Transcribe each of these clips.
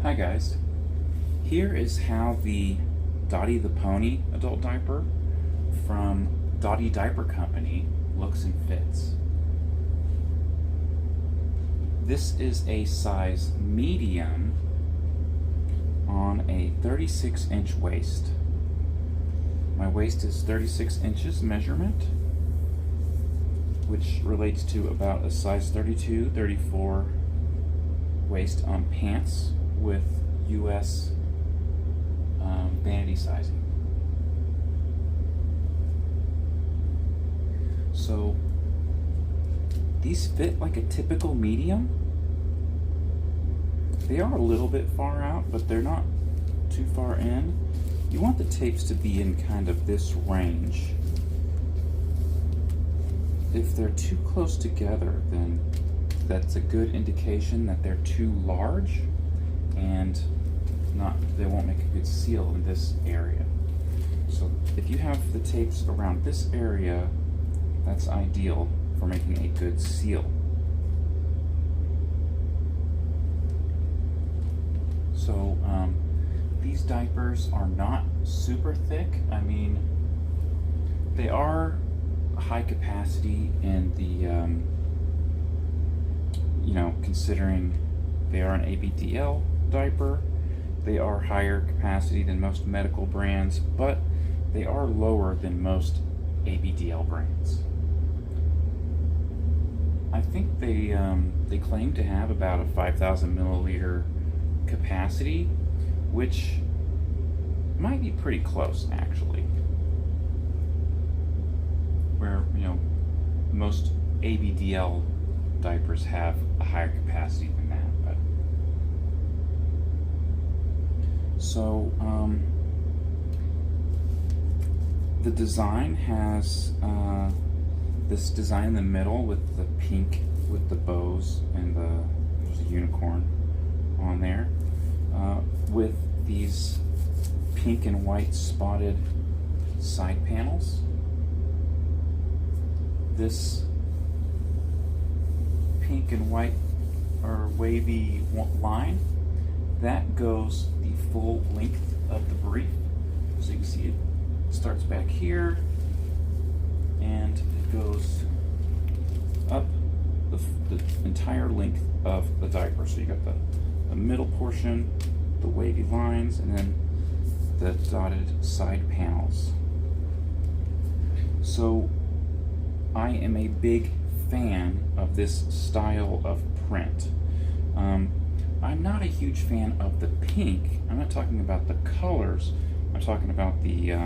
Hi guys, here is how the Dotty the Pony adult diaper from Dotty Diaper Company looks and fits. This is a size medium on a 36-inch waist. My waist is 36 inches measurement, which relates to about a size 32, 34 waist on pants with US vanity sizing. So these fit like a typical medium. They are a little bit far out, but they're not too far in. You want the tapes to be in kind of this range. If they're too close together, then that's a good indication that they're too large and they won't make a good seal in this area. So if you have the tapes around this area, that's ideal for making a good seal. So these diapers are not super thick. I mean, they are high capacity in the considering they are an ABDL diaper, they are higher capacity than most medical brands, but they are lower than most ABDL brands. I think they claim to have about a 5,000 milliliter capacity, which might be pretty close actually. Where most ABDL diapers have a higher capacity than that. But so the design has this design in the middle with the pink with the bows and there's a unicorn on there with these pink and white spotted side panels. This pink and white or wavy line, that goes the full length of the brief. So you can see it starts back here and it goes up the entire length of the diaper. So you got the middle portion, the wavy lines, and then the dotted side panels. So I am a big fan of this style of print. I'm not a huge fan of the pink. I'm not talking about the colors. I'm talking about the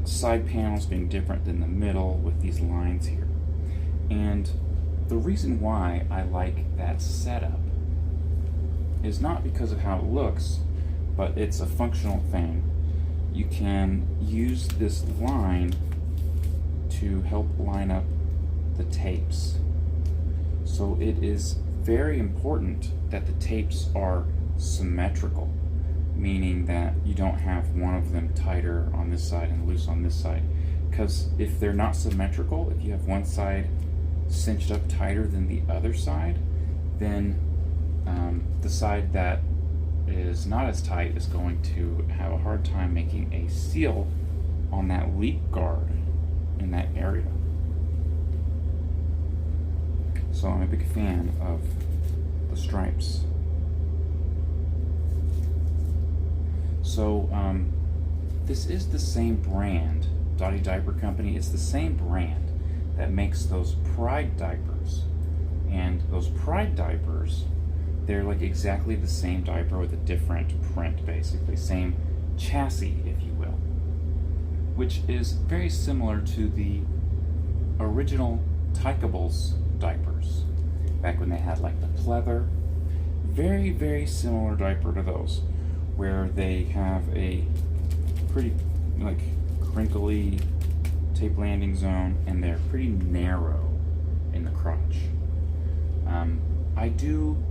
side panels being different than the middle with these lines here. And the reason why I like that setup is not because of how it looks, but it's a functional thing. You can use this line to help line up the tapes. So it is very important that the tapes are symmetrical, meaning that you don't have one of them tighter on this side and loose on this side. Because if they're not symmetrical, if you have one side cinched up tighter than the other side, then the side that is not as tight is going to have a hard time making a seal on that leak guard in that area. So I'm a big fan of the stripes. So this is the same brand, Dotty Diaper Company. It's the same brand that makes those Pride diapers. And those Pride diapers, they're like exactly the same diaper with a different print, basically. Same chassis, if you will. Which is very similar to the original Tykables diapers, back when they had like the pleather. Very, very similar diaper to those, where they have a pretty like crinkly tape landing zone and they're pretty narrow in the crotch. I do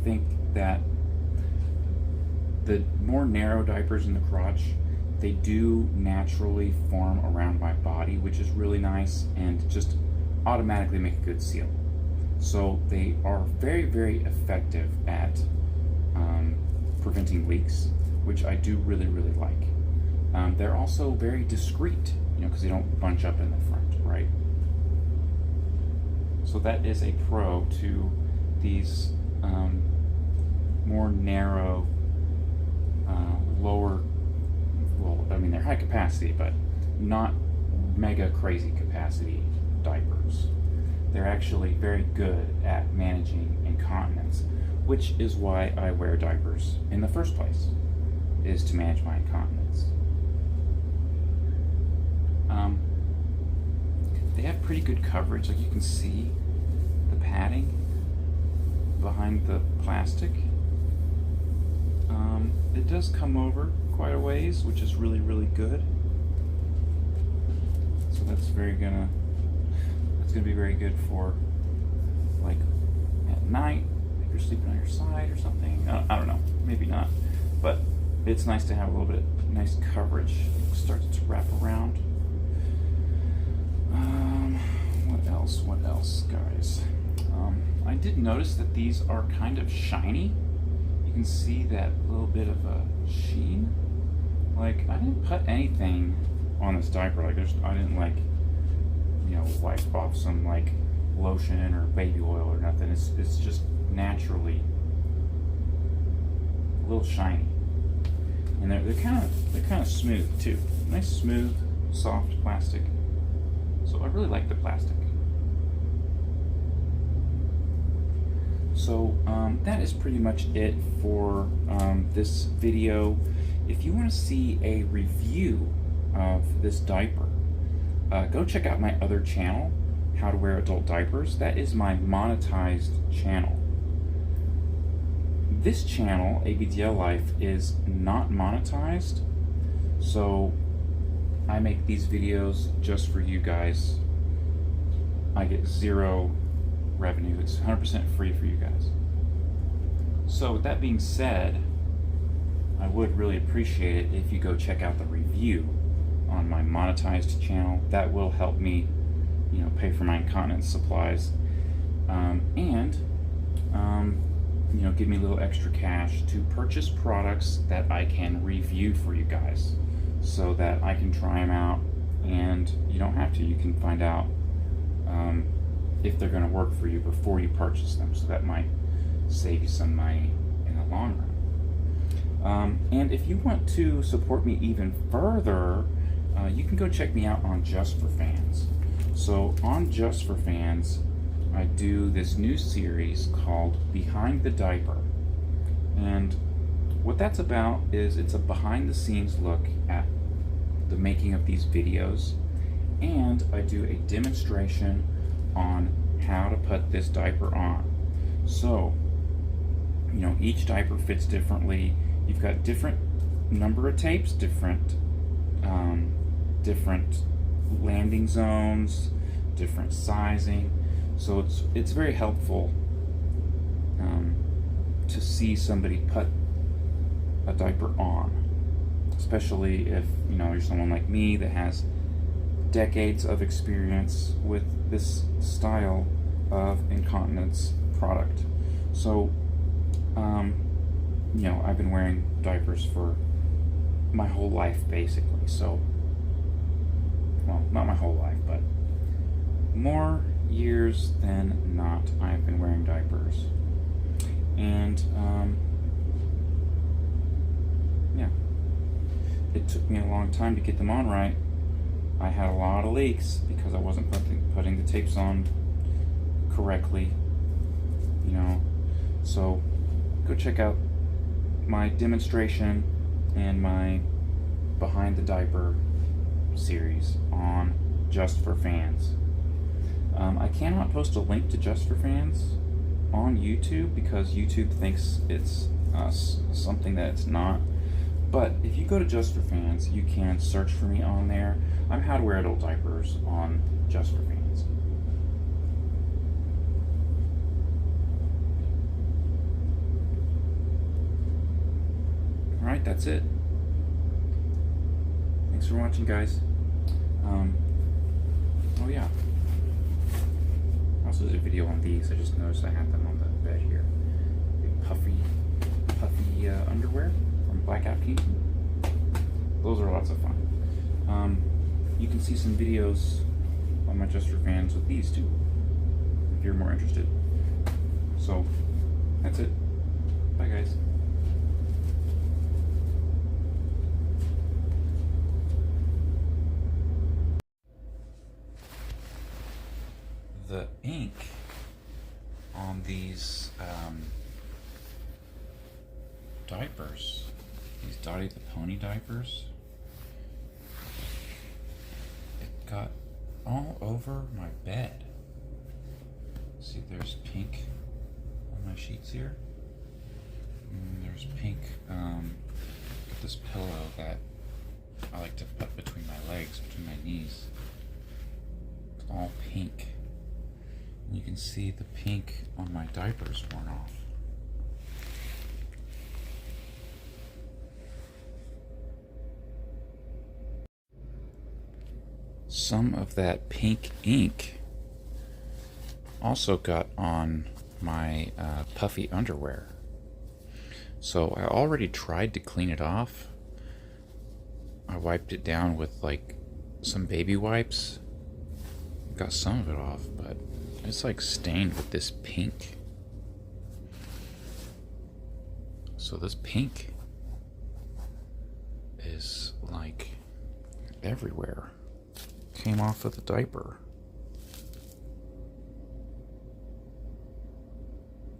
think that the more narrow diapers in the crotch, they do naturally form around my body, which is really nice and just automatically make a good seal. So they are very, very effective at preventing leaks, which I do really, really like. They're also very discreet, because they don't bunch up in the front, right? So that is a pro to these more narrow, lower, well, I mean, they're high capacity, but not mega crazy capacity diapers. They're actually very good at managing incontinence, which is why I wear diapers in the first place, is to manage my incontinence. They have pretty good coverage, like you can see the padding behind the plastic. It does come over quite a ways, which is really, really good. So that's gonna be very good for, like, at night, if you're sleeping on your side or something. I don't know, maybe not, but it's nice to have a little bit nice coverage. It starts to wrap around. What else, guys? I did notice that these are kind of shiny. You can see that little bit of a sheen. Like, I didn't put anything on this diaper. Like, I didn't, like, wipe off some, like, lotion or baby oil or nothing. It's just naturally a little shiny, and they're kind of smooth too. Nice, smooth, soft plastic. So I really like the plastic. So that is pretty much it for this video. If you want to see a review of this diaper, go check out my other channel, How to Wear Adult Diapers. That is my monetized channel. This channel, ABDL Life, is not monetized, so I make these videos just for you guys. I get zero revenue. It's 100% free for you guys. So with that being said, I would really appreciate it if you go check out the review on my monetized channel. That will help me, pay for my incontinence supplies, and give me a little extra cash to purchase products that I can review for you guys, so that I can try them out, and you don't have to. You can find out if they're going to work for you before you purchase them, so that might save you some money in the long run. And if you want to support me even further, you can go check me out on Just for Fans. So on Just for Fans, I do this new series called Behind the Diaper. And what that's about is it's a behind the scenes look at the making of these videos, and I do a demonstration on how to put this diaper on. So, each diaper fits differently. You've got different number of tapes, different landing zones, different sizing. So it's very helpful to see somebody put a diaper on, especially if you're someone like me that has decades of experience with this style of incontinence product. So I've been wearing diapers for my whole life, basically. So, well, not my whole life, but more years than not, I've been wearing diapers. And it took me a long time to get them on right. I had a lot of leaks because I wasn't putting the tapes on correctly, so go check out my demonstration and my Behind the Diaper series on Just for Fans. I cannot post a link to Just for Fans on YouTube because YouTube thinks it's something that it's not. But if you go to Just for Fans, you can search for me on there. I'm How to Wear Adult Diapers on Just for Fans. Alright, that's it. Thanks for watching, guys. Oh yeah. I also did a video on these. I just noticed I had them on the bed here. Big puffy underwear from Blackout King. Those are lots of fun. You can see some videos on my Just for Fans with these too, if you're more interested. So, that's it. Bye, guys. The ink on these diapers, these Dotty the Pony diapers, it got all over my bed. See, there's pink on my sheets here. And there's pink, got this pillow that I like to put between my legs, between my knees. It's all pink. And you can see the pink on my diapers worn off. Some of that pink ink also got on my puffy underwear. So I already tried to clean it off. I wiped it down with like some baby wipes. Got some of it off, but it's like stained with this pink. So this pink is like everywhere. Came off of the diaper.